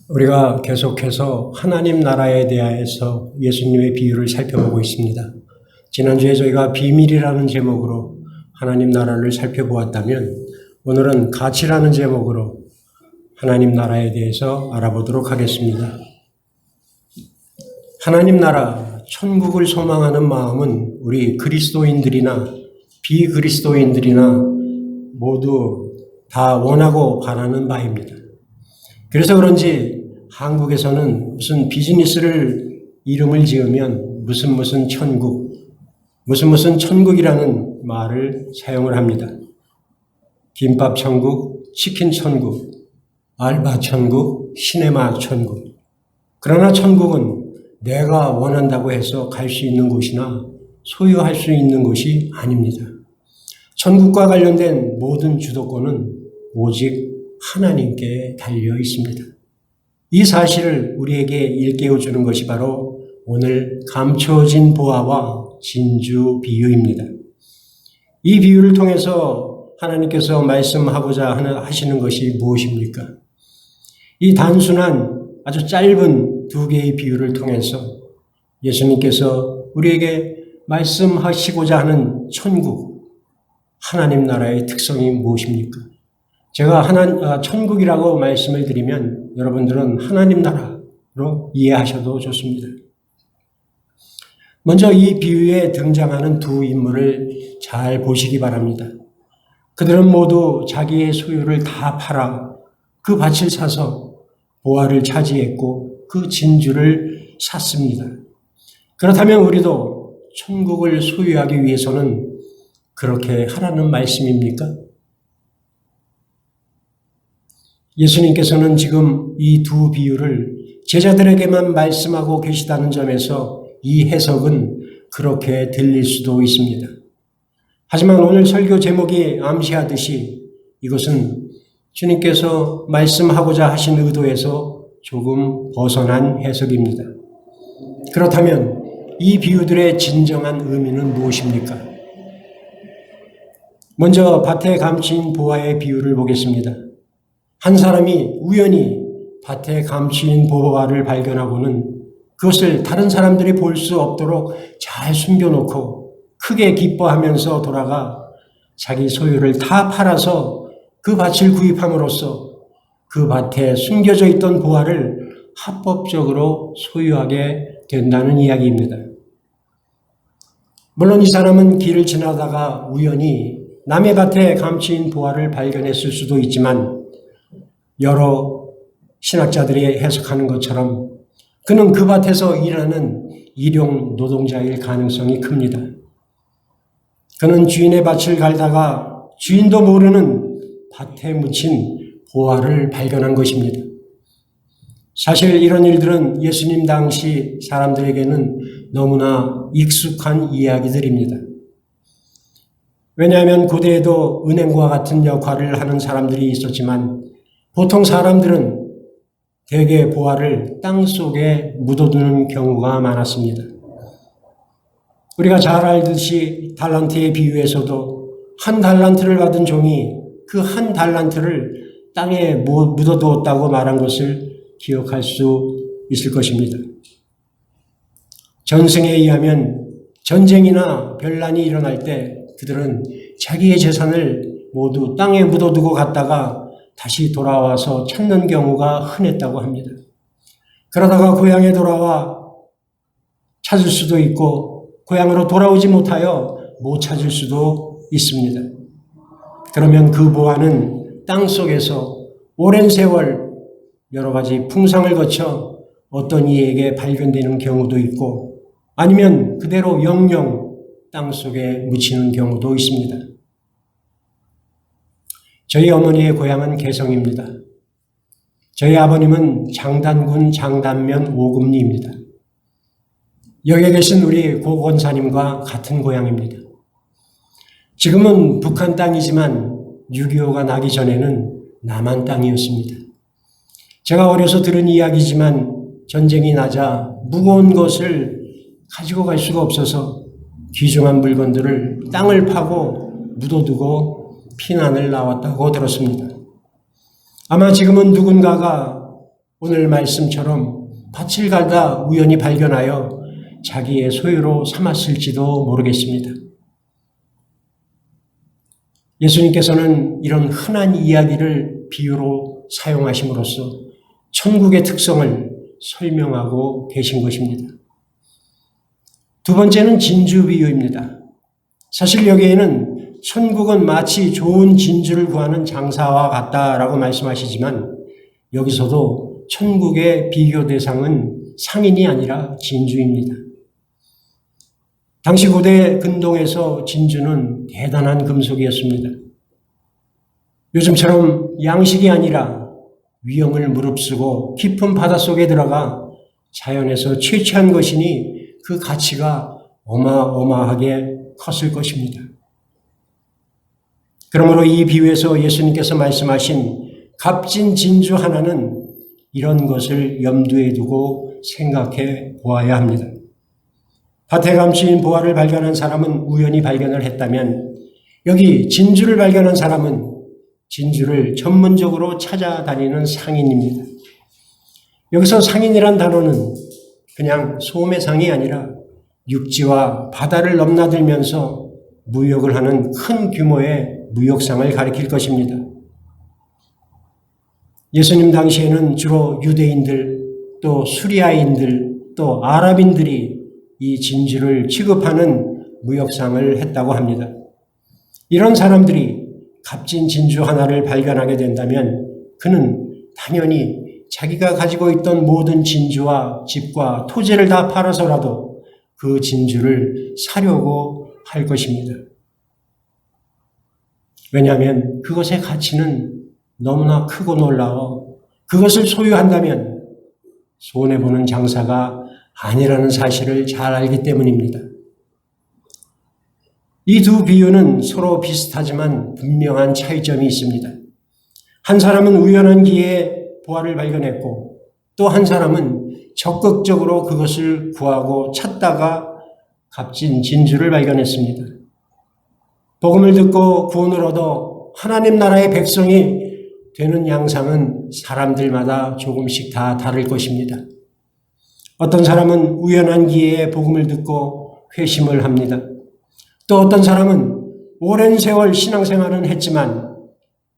우리가 계속해서 하나님 나라에 대하여서 예수님의 비유를 살펴보고 있습니다. 지난주에 저희가 비밀이라는 제목으로 하나님 나라를 살펴보았다면 오늘은 가치라는 제목으로 하나님 나라에 대해서 알아보도록 하겠습니다. 하나님 나라, 천국을 소망하는 마음은 우리 그리스도인들이나 비그리스도인들이나 모두 다 원하고 바라는 바입니다. 그래서 그런지 한국에서는 무슨 비즈니스를 이름을 지으면 무슨 천국, 무슨 천국이라는 말을 사용을 합니다. 김밥 천국, 치킨 천국, 알바 천국, 시네마 천국. 그러나 천국은 내가 원한다고 해서 갈 수 있는 곳이나 소유할 수 있는 곳이 아닙니다. 천국과 관련된 모든 주도권은 오직 하나님께 달려 있습니다. 이 사실을 우리에게 일깨워주는 것이 바로 오늘 감춰진 보화와 진주 비유입니다. 이 비유를 통해서 하나님께서 말씀하고자 하시는 것이 무엇입니까? 이 단순한 아주 짧은 두 개의 비유를 통해서 예수님께서 우리에게 말씀하시고자 하는 천국, 하나님 나라의 특성이 무엇입니까? 제가 천국이라고 말씀을 드리면 여러분들은 하나님 나라로 이해하셔도 좋습니다. 먼저 이 비유에 등장하는 두 인물을 잘 보시기 바랍니다. 그들은 모두 자기의 소유를 다 팔아 그 밭을 사서 보화를 차지했고 그 진주를 샀습니다. 그렇다면 우리도 천국을 소유하기 위해서는 그렇게 하라는 말씀입니까? 예수님께서는 지금 이 두 비유를 제자들에게만 말씀하고 계시다는 점에서 이 해석은 그렇게 들릴 수도 있습니다. 하지만 오늘 설교 제목이 암시하듯이 이것은 주님께서 말씀하고자 하신 의도에서 조금 벗어난 해석입니다. 그렇다면 이 비유들의 진정한 의미는 무엇입니까? 먼저 밭에 감춘 보화의 비유를 보겠습니다. 한 사람이 우연히 밭에 감추인 보화를 발견하고는 그것을 다른 사람들이 볼 수 없도록 잘 숨겨놓고 크게 기뻐하면서 돌아가 자기 소유를 다 팔아서 그 밭을 구입함으로써 그 밭에 숨겨져 있던 보화를 합법적으로 소유하게 된다는 이야기입니다. 물론 이 사람은 길을 지나다가 우연히 남의 밭에 감추인 보화를 발견했을 수도 있지만 여러 신학자들이 해석하는 것처럼 그는 그 밭에서 일하는 일용 노동자일 가능성이 큽니다. 그는 주인의 밭을 갈다가 주인도 모르는 밭에 묻힌 보화를 발견한 것입니다. 사실 이런 일들은 예수님 당시 사람들에게는 너무나 익숙한 이야기들입니다. 왜냐하면 고대에도 은행과 같은 역할을 하는 사람들이 있었지만 보통 사람들은 대개 보화를 땅속에 묻어두는 경우가 많았습니다. 우리가 잘 알듯이 달란트의 비유에서도 한 달란트를 받은 종이 그 한 달란트를 땅에 묻어두었다고 말한 것을 기억할 수 있을 것입니다. 전승에 의하면 전쟁이나 변란이 일어날 때 그들은 자기의 재산을 모두 땅에 묻어두고 갔다가 다시 돌아와서 찾는 경우가 흔했다고 합니다. 그러다가 고향에 돌아와 찾을 수도 있고 고향으로 돌아오지 못하여 못 찾을 수도 있습니다. 그러면 그 보화는 땅속에서 오랜 세월 여러 가지 풍상을 거쳐 어떤 이에게 발견되는 경우도 있고 아니면 그대로 영영 땅속에 묻히는 경우도 있습니다. 저희 어머니의 고향은 개성입니다. 저희 아버님은 장단군 장단면 오금리입니다. 여기에 계신 우리 고 권사님과 같은 고향입니다. 지금은 북한 땅이지만 6.25가 나기 전에는 남한 땅이었습니다. 제가 어려서 들은 이야기지만 전쟁이 나자 무거운 것을 가지고 갈 수가 없어서 귀중한 물건들을 땅을 파고 묻어두고 피난을 나왔다고 들었습니다. 아마 지금은 누군가가 오늘 말씀처럼 밭을 갈다 우연히 발견하여 자기의 소유로 삼았을지도 모르겠습니다. 예수님께서는 이런 흔한 이야기를 비유로 사용하심으로써 천국의 특성을 설명하고 계신 것입니다. 두 번째는 진주 비유입니다. 사실 여기에는 천국은 마치 좋은 진주를 구하는 장사와 같다라고 말씀하시지만 여기서도 천국의 비교 대상은 상인이 아니라 진주입니다. 당시 고대 근동에서 진주는 대단한 금속이었습니다. 요즘처럼 양식이 아니라 위험을 무릅쓰고 깊은 바닷속에 들어가 자연에서 채취한 것이니 그 가치가 어마어마하게 컸을 것입니다. 그러므로 이 비유에서 예수님께서 말씀하신 값진 진주 하나는 이런 것을 염두에 두고 생각해 보아야 합니다. 밭에 감추인 보화를 발견한 사람은 우연히 발견을 했다면 여기 진주를 발견한 사람은 진주를 전문적으로 찾아다니는 상인입니다. 여기서 상인이란 단어는 그냥 소매상이 아니라 육지와 바다를 넘나들면서 무역을 하는 큰 규모의 무역상을 가리킬 것입니다. 예수님 당시에는 주로 유대인들, 또 수리아인들, 또 아랍인들이 이 진주를 취급하는 무역상을 했다고 합니다. 이런 사람들이 값진 진주 하나를 발견하게 된다면 그는 당연히 자기가 가지고 있던 모든 진주와 집과 토지를 다 팔아서라도 그 진주를 사려고 할 것입니다. 왜냐하면 그것의 가치는 너무나 크고 놀라워 그것을 소유한다면 손해보는 장사가 아니라는 사실을 잘 알기 때문입니다. 이 두 비유는 서로 비슷하지만 분명한 차이점이 있습니다. 한 사람은 우연한 기회에 보화를 발견했고 또 한 사람은 적극적으로 그것을 구하고 찾다가 값진 진주를 발견했습니다. 복음을 듣고 구원을 얻어 하나님 나라의 백성이 되는 양상은 사람들마다 조금씩 다 다를 것입니다. 어떤 사람은 우연한 기회에 복음을 듣고 회심을 합니다. 또 어떤 사람은 오랜 세월 신앙생활은 했지만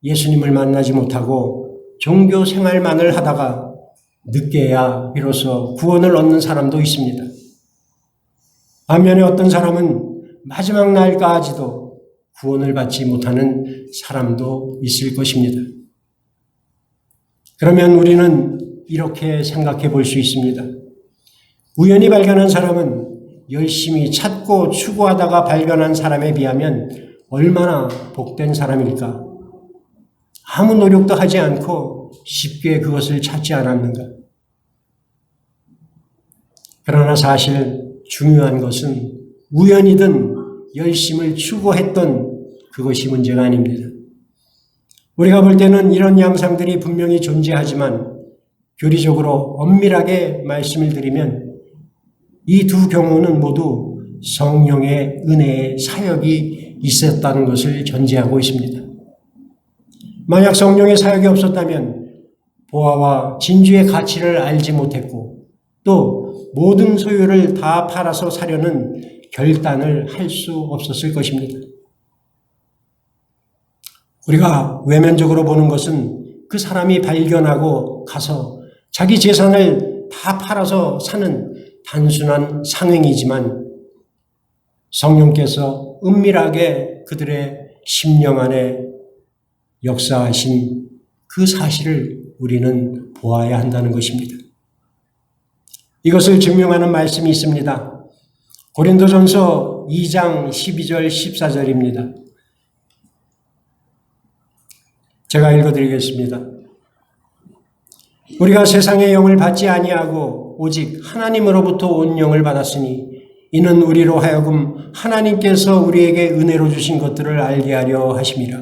예수님을 만나지 못하고 종교 생활만을 하다가 늦게야 비로소 구원을 얻는 사람도 있습니다. 반면에 어떤 사람은 마지막 날까지도 구원을 받지 못하는 사람도 있을 것입니다. 그러면 우리는 이렇게 생각해 볼 수 있습니다. 우연히 발견한 사람은 열심히 찾고 추구하다가 발견한 사람에 비하면 얼마나 복된 사람일까? 아무 노력도 하지 않고 쉽게 그것을 찾지 않았는가? 그러나 사실 중요한 것은 우연이든 열심을 추구했던 그것이 문제가 아닙니다. 우리가 볼 때는 이런 양상들이 분명히 존재하지만 교리적으로 엄밀하게 말씀을 드리면 이 두 경우는 모두 성령의 은혜의 사역이 있었다는 것을 전제하고 있습니다. 만약 성령의 사역이 없었다면 보화와 진주의 가치를 알지 못했고 또 모든 소유를 다 팔아서 사려는 결단을 할 수 없었을 것입니다. 우리가 외면적으로 보는 것은 그 사람이 발견하고 가서 자기 재산을 다 팔아서 사는 단순한 상행이지만 성령께서 은밀하게 그들의 심령 안에 역사하신 그 사실을 우리는 보아야 한다는 것입니다. 이것을 증명하는 말씀이 있습니다. 고린도전서 2장 12절 14절입니다. 제가 읽어드리겠습니다. 우리가 세상의 영을 받지 아니하고 오직 하나님으로부터 온 영을 받았으니 이는 우리로 하여금 하나님께서 우리에게 은혜로 주신 것들을 알게 하려 하심이라.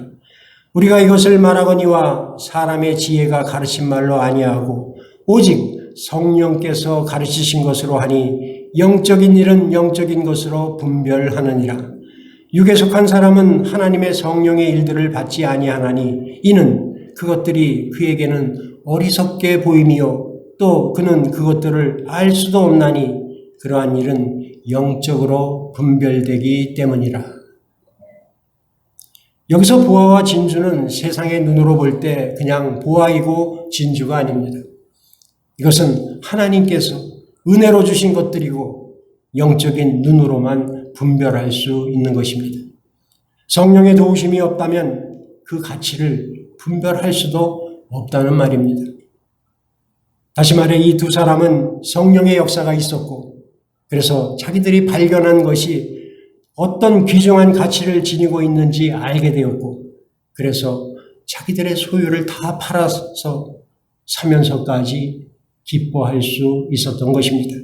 우리가 이것을 말하거니와 사람의 지혜가 가르친 말로 아니하고 오직 성령께서 가르치신 것으로 하니 영적인 일은 영적인 것으로 분별하느니라. 육에 속한 사람은 하나님의 성령의 일들을 받지 아니하나니 이는 그것들이 그에게는 어리석게 보임이요 또 그는 그것들을 알 수도 없나니 그러한 일은 영적으로 분별되기 때문이라. 여기서 보화와 진주는 세상의 눈으로 볼 때 그냥 보화이고 진주가 아닙니다. 이것은 하나님께서 은혜로 주신 것들이고 영적인 눈으로만 분별할 수 있는 것입니다. 성령의 도우심이 없다면 그 가치를 분별할 수도 없다는 말입니다. 다시 말해 이 두 사람은 성령의 역사가 있었고 그래서 자기들이 발견한 것이 어떤 귀중한 가치를 지니고 있는지 알게 되었고 그래서 자기들의 소유를 다 팔아서 사면서까지 기뻐할 수 있었던 것입니다.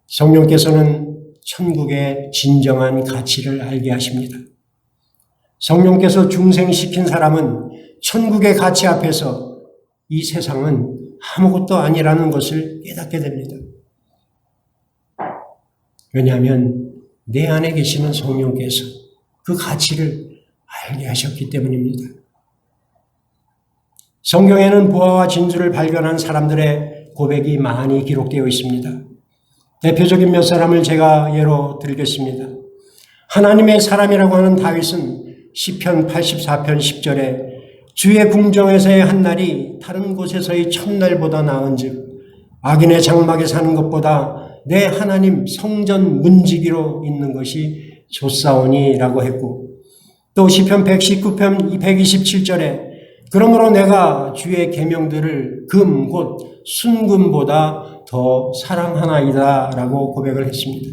성령께서는 천국의 진정한 가치를 알게 하십니다. 성령께서 중생시킨 사람은 천국의 가치 앞에서 이 세상은 아무것도 아니라는 것을 깨닫게 됩니다. 왜냐하면 내 안에 계시는 성령께서 그 가치를 알게 하셨기 때문입니다. 성경에는 보화와 진주를 발견한 사람들의 고백이 많이 기록되어 있습니다. 대표적인 몇 사람을 제가 예로 들겠습니다. 하나님의 사람이라고 하는 다윗은 시편 84편 10절에 주의 궁정에서의 한 날이 다른 곳에서의 첫날보다 나은즉 악인의 장막에 사는 것보다 내 하나님 성전 문지기로 있는 것이 좋사오니라고 했고 또 시편 119편 127절에 그러므로 내가 주의 계명들을 금 곧 순금보다 더 사랑하나이다 라고 고백을 했습니다.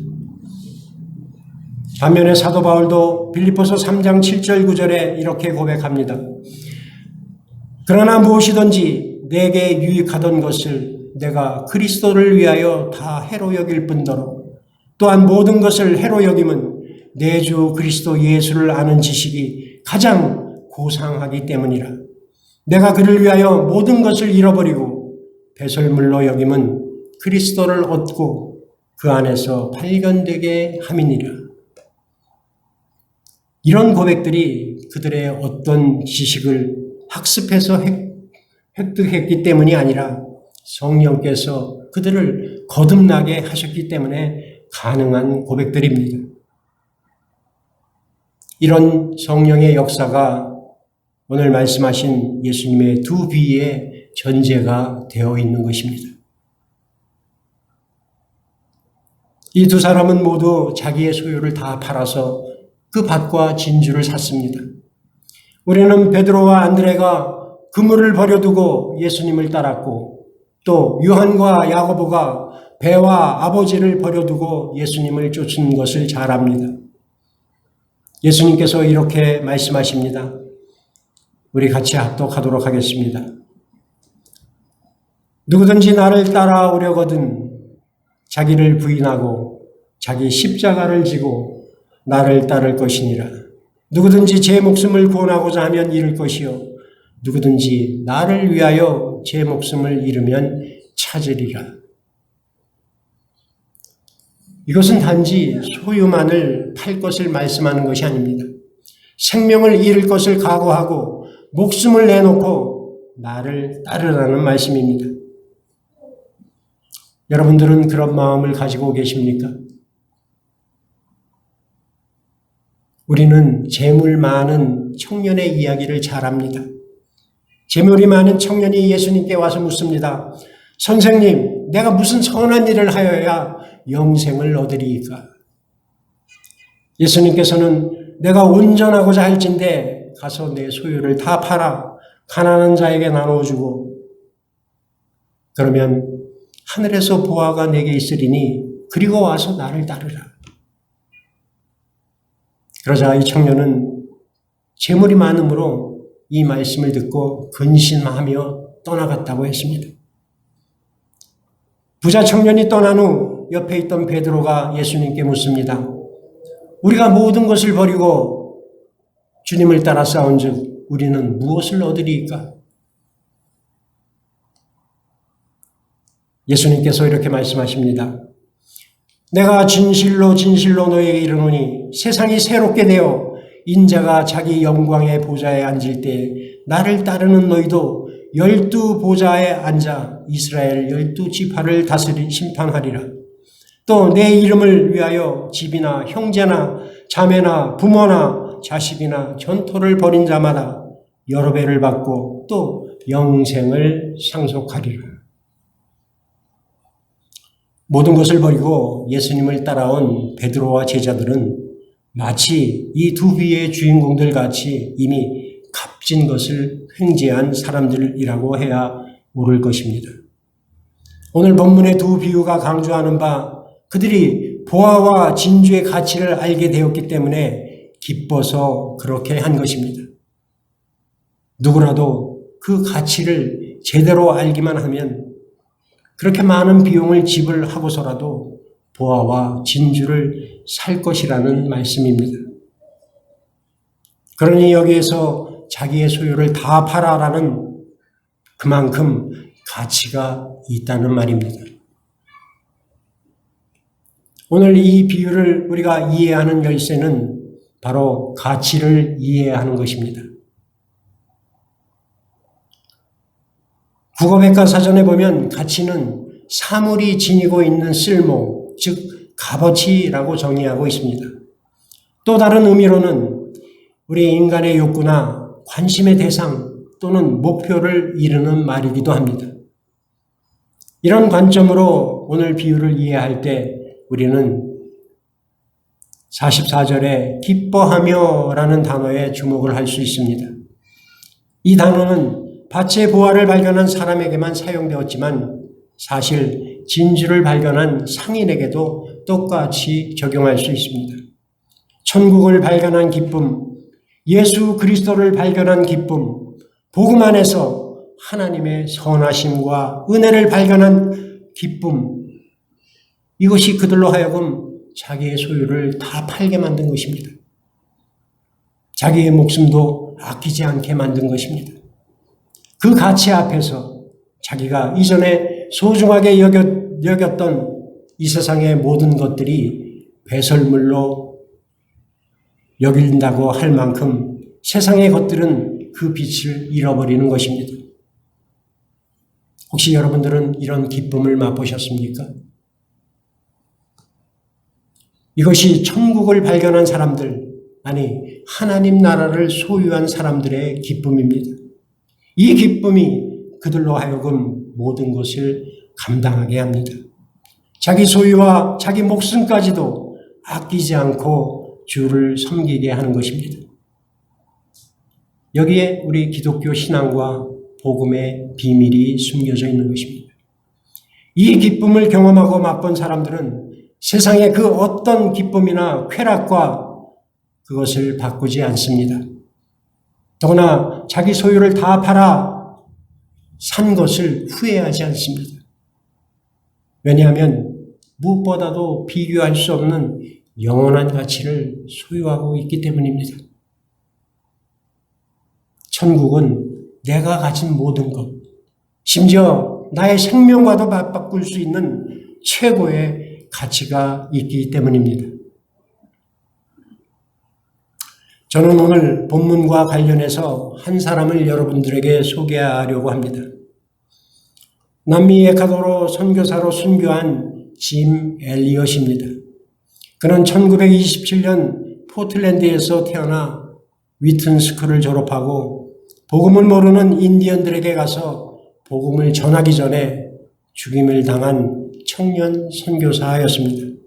반면에 사도 바울도 빌립보서 3장 7절 9절에 이렇게 고백합니다. 그러나 무엇이든지 내게 유익하던 것을 내가 그리스도를 위하여 다 해로 여길 뿐더러 또한 모든 것을 해로 여김은 내 주 그리스도 예수를 아는 지식이 가장 고상하기 때문이라. 내가 그를 위하여 모든 것을 잃어버리고 배설물로 여김은 그리스도를 얻고 그 안에서 발견되게 함이니라. 이런 고백들이 그들의 어떤 지식을 학습해서 획득했기 때문이 아니라 성령께서 그들을 거듭나게 하셨기 때문에 가능한 고백들입니다. 이런 성령의 역사가 오늘 말씀하신 예수님의 두 비의 전제가 되어 있는 것입니다. 이 두 사람은 모두 자기의 소유를 다 팔아서 그 밭과 진주를 샀습니다. 우리는 베드로와 안드레가 그물을 버려두고 예수님을 따랐고 또 요한과 야고보가 배와 아버지를 버려두고 예수님을 쫓은 것을 잘 압니다. 예수님께서 이렇게 말씀하십니다. 우리 같이 합독하도록 하겠습니다. 누구든지 나를 따라오려거든 자기를 부인하고 자기 십자가를 지고 나를 따를 것이니라. 누구든지 제 목숨을 구원하고자 하면 잃을 것이요 누구든지 나를 위하여 제 목숨을 잃으면 찾으리라. 이것은 단지 소유만을 팔 것을 말씀하는 것이 아닙니다. 생명을 잃을 것을 각오하고 목숨을 내놓고 나를 따르라는 말씀입니다. 여러분들은 그런 마음을 가지고 계십니까? 우리는 재물 많은 청년의 이야기를 잘 합니다. 재물이 많은 청년이 예수님께 와서 묻습니다. 선생님, 내가 무슨 선한 일을 하여야 영생을 얻으리이까? 예수님께서는 내가 온전하고자 할진대 가서 내 소유를 다 팔아 가난한 자에게 나눠주고 그러면 하늘에서 보화가 내게 있으리니 그리고 와서 나를 따르라. 그러자 이 청년은 재물이 많으므로 이 말씀을 듣고 근심하며 떠나갔다고 했습니다. 부자 청년이 떠난 후 옆에 있던 베드로가 예수님께 묻습니다. 우리가 모든 것을 버리고 주님을 따라 싸운즉 우리는 무엇을 얻으리이까? 예수님께서 이렇게 말씀하십니다. 내가 진실로 진실로 너에게 이르노니 세상이 새롭게 되어 인자가 자기 영광의 보좌에 앉을 때 나를 따르는 너희도 열두 보좌에 앉아 이스라엘 12지파를 다스리 심판하리라. 또 내 이름을 위하여 집이나 형제나 자매나 부모나 자식이나 전토를 벌인 자마다 여러 배를 받고 또 영생을 상속하리라. 모든 것을 버리고 예수님을 따라온 베드로와 제자들은 마치 이 두 비의 주인공들 같이 이미 값진 것을 횡재한 사람들이라고 해야 옳을 것입니다. 오늘 본문의 두 비유가 강조하는 바 그들이 보화와 진주의 가치를 알게 되었기 때문에 기뻐서 그렇게 한 것입니다. 누구라도 그 가치를 제대로 알기만 하면 그렇게 많은 비용을 지불하고서라도 보화와 진주를 살 것이라는 말씀입니다. 그러니 여기에서 자기의 소유를 다 팔아라는 그만큼 가치가 있다는 말입니다. 오늘 이 비유를 우리가 이해하는 열쇠는 바로 가치를 이해하는 것입니다. 국어백과사전에 보면 가치는 사물이 지니고 있는 쓸모, 즉 값어치라고 정의하고 있습니다. 또 다른 의미로는 우리 인간의 욕구나 관심의 대상 또는 목표를 이루는 말이기도 합니다. 이런 관점으로 오늘 비유를 이해할 때 우리는 44절에 기뻐하며 라는 단어에 주목을 할 수 있습니다. 이 단어는 밭의 보화를 발견한 사람에게만 사용되었지만 사실 진주를 발견한 상인에게도 똑같이 적용할 수 있습니다. 천국을 발견한 기쁨, 예수 그리스도를 발견한 기쁨, 복음 안에서 하나님의 선하심과 은혜를 발견한 기쁨, 이것이 그들로 하여금 자기의 소유를 다 팔게 만든 것입니다. 자기의 목숨도 아끼지 않게 만든 것입니다. 그 가치 앞에서 자기가 이전에 소중하게 여겼던 이 세상의 모든 것들이 배설물로 여긴다고 할 만큼 세상의 것들은 그 빛을 잃어버리는 것입니다. 혹시 여러분들은 이런 기쁨을 맛보셨습니까? 이것이 천국을 발견한 사람들, 아니 하나님 나라를 소유한 사람들의 기쁨입니다. 이 기쁨이 그들로 하여금 모든 것을 감당하게 합니다. 자기 소유와 자기 목숨까지도 아끼지 않고 주를 섬기게 하는 것입니다. 여기에 우리 기독교 신앙과 복음의 비밀이 숨겨져 있는 것입니다. 이 기쁨을 경험하고 맛본 사람들은 세상의 그 어떤 기쁨이나 쾌락과 그것을 바꾸지 않습니다. 더구나 자기 소유를 다 팔아 산 것을 후회하지 않습니다. 왜냐하면 무엇보다도 비교할 수 없는 영원한 가치를 소유하고 있기 때문입니다. 천국은 내가 가진 모든 것, 심지어 나의 생명과도 맞바꿀 수 있는 최고의 가치가 있기 때문입니다. 저는 오늘 본문과 관련해서 한 사람을 여러분들에게 소개하려고 합니다. 남미 에콰도르 선교사로 순교한 짐 엘리엇입니다. 그는 1927년 포틀랜드에서 태어나 위튼스쿨을 졸업하고 복음을 모르는 인디언들에게 가서 복음을 전하기 전에 죽임을 당한 청년 선교사였습니다.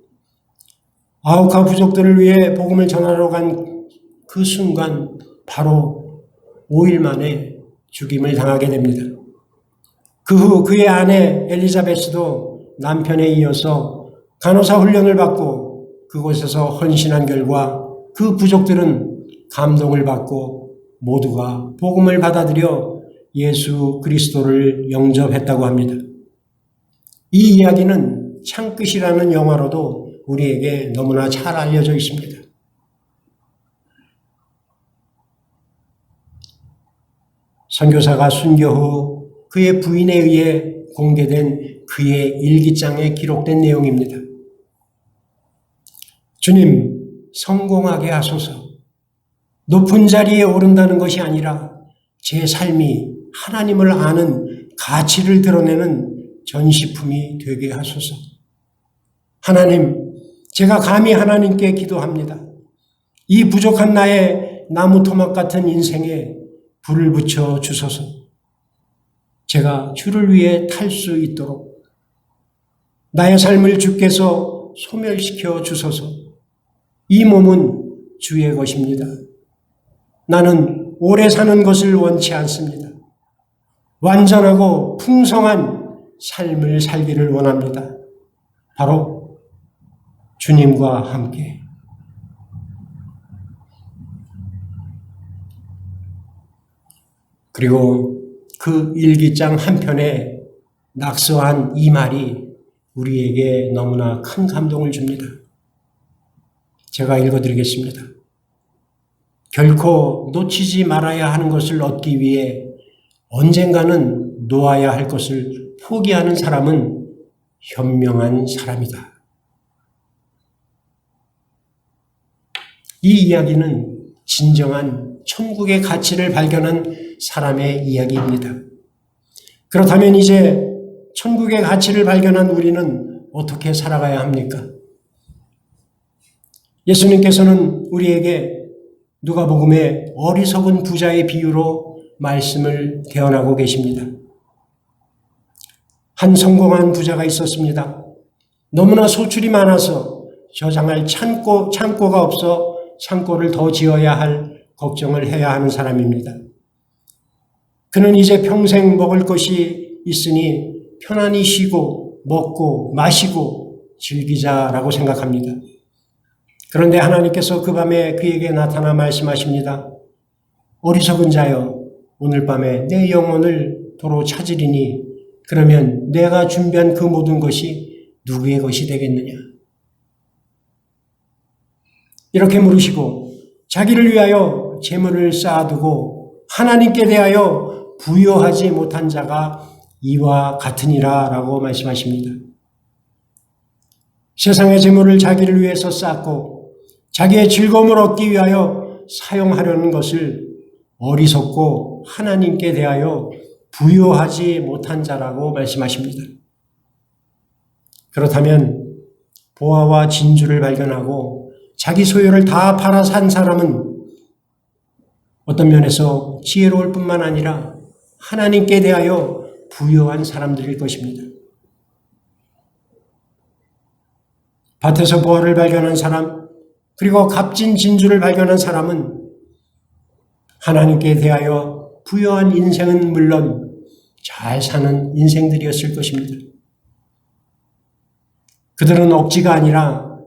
아우카 부족들을 위해 복음을 전하러 간 그 순간 바로 5일 만에 죽임을 당하게 됩니다. 그 후 그의 아내 엘리자베스도 남편에 이어서 간호사 훈련을 받고 그곳에서 헌신한 결과 그 부족들은 감동을 받고 모두가 복음을 받아들여 예수 그리스도를 영접했다고 합니다. 이 이야기는 창끝이라는 영화로도 우리에게 너무나 잘 알려져 있습니다. 선교사가 순교 후 그의 부인에 의해 공개된 그의 일기장에 기록된 내용입니다. 주님, 성공하게 하소서. 높은 자리에 오른다는 것이 아니라 제 삶이 하나님을 아는 가치를 드러내는 전시품이 되게 하소서. 하나님, 제가 감히 하나님께 기도합니다. 이 부족한 나의 나무 토막 같은 인생에 불을 붙여 주소서. 제가 주를 위해 탈 수 있도록 나의 삶을 주께서 소멸시켜 주소서. 이 몸은 주의 것입니다. 나는 오래 사는 것을 원치 않습니다. 완전하고 풍성한 삶을 살기를 원합니다. 바로 주님과 함께. 그리고 그 일기장 한편에 낙서한 이 말이 우리에게 너무나 큰 감동을 줍니다. 제가 읽어드리겠습니다. 결코 놓치지 말아야 하는 것을 얻기 위해 언젠가는 놓아야 할 것을 포기하는 사람은 현명한 사람이다. 이 이야기는 진정한 천국의 가치를 발견한 사람의 이야기입니다. 그렇다면 이제 천국의 가치를 발견한 우리는 어떻게 살아가야 합니까? 예수님께서는 우리에게 누가복음의 어리석은 부자의 비유로 말씀을 대언하고 계십니다. 한 성공한 부자가 있었습니다. 너무나 소출이 많아서 저장할 창고가 없어 창고를 더 지어야 할 걱정을 해야 하는 사람입니다. 그는 이제 평생 먹을 것이 있으니 편안히 쉬고 먹고 마시고 즐기자라고 생각합니다. 그런데 하나님께서 그 밤에 그에게 나타나 말씀하십니다. 어리석은 자여, 오늘 밤에 내 영혼을 도로 찾으리니 그러면 내가 준비한 그 모든 것이 누구의 것이 되겠느냐? 이렇게 물으시고 자기를 위하여 재물을 쌓아두고 하나님께 대하여 부여하지 못한 자가 이와 같으니라 라고 말씀하십니다. 세상의 재물을 자기를 위해서 쌓고 자기의 즐거움을 얻기 위하여 사용하려는 것을 어리석고 하나님께 대하여 부여하지 못한 자라고 말씀하십니다. 그렇다면 보화와 진주를 발견하고 자기 소유를 다 팔아 산 사람은 어떤 면에서 지혜로울 뿐만 아니라 하나님께 대하여 부여한 사람들일 것입니다. 밭에서 보화를 발견한 사람, 그리고 값진 진주를 발견한 사람은 하나님께 대하여 부여한 인생은 물론 잘 사는 인생들이었을 것입니다. 그들은 억지가 아니라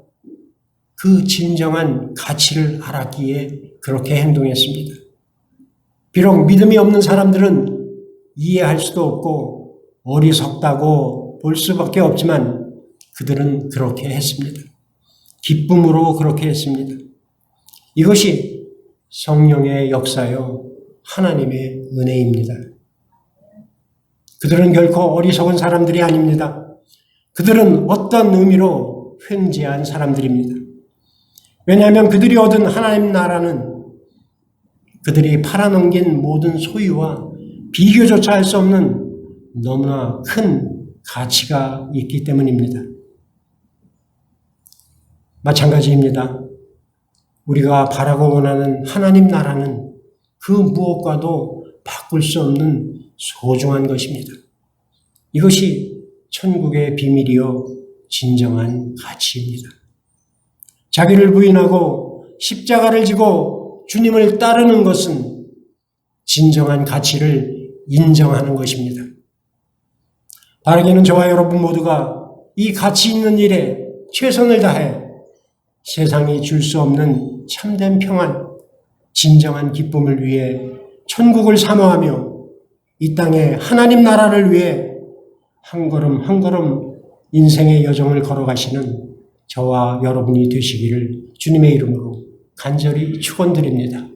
그 진정한 가치를 알았기에 그렇게 행동했습니다. 비록 믿음이 없는 사람들은 이해할 수도 없고 어리석다고 볼 수밖에 없지만 그들은 그렇게 했습니다. 기쁨으로 그렇게 했습니다. 이것이 성령의 역사요 하나님의 은혜입니다. 그들은 결코 어리석은 사람들이 아닙니다. 그들은 어떤 의미로 횡재한 사람들입니다. 왜냐하면 그들이 얻은 하나님 나라는 그들이 팔아넘긴 모든 소유와 비교조차 할 수 없는 너무나 큰 가치가 있기 때문입니다. 마찬가지입니다. 우리가 바라고 원하는 하나님 나라는 그 무엇과도 바꿀 수 없는 소중한 것입니다. 이것이 천국의 비밀이요 진정한 가치입니다. 자기를 부인하고 십자가를 지고 주님을 따르는 것은 진정한 가치를 인정하는 것입니다. 바라기는 저와 여러분 모두가 이 가치 있는 일에 최선을 다해 세상이 줄 수 없는 참된 평안, 진정한 기쁨을 위해 천국을 사모하며 이 땅에 하나님 나라를 위해 한 걸음 한 걸음 인생의 여정을 걸어가시는 저와 여러분이 되시기를 주님의 이름으로 간절히 축원드립니다.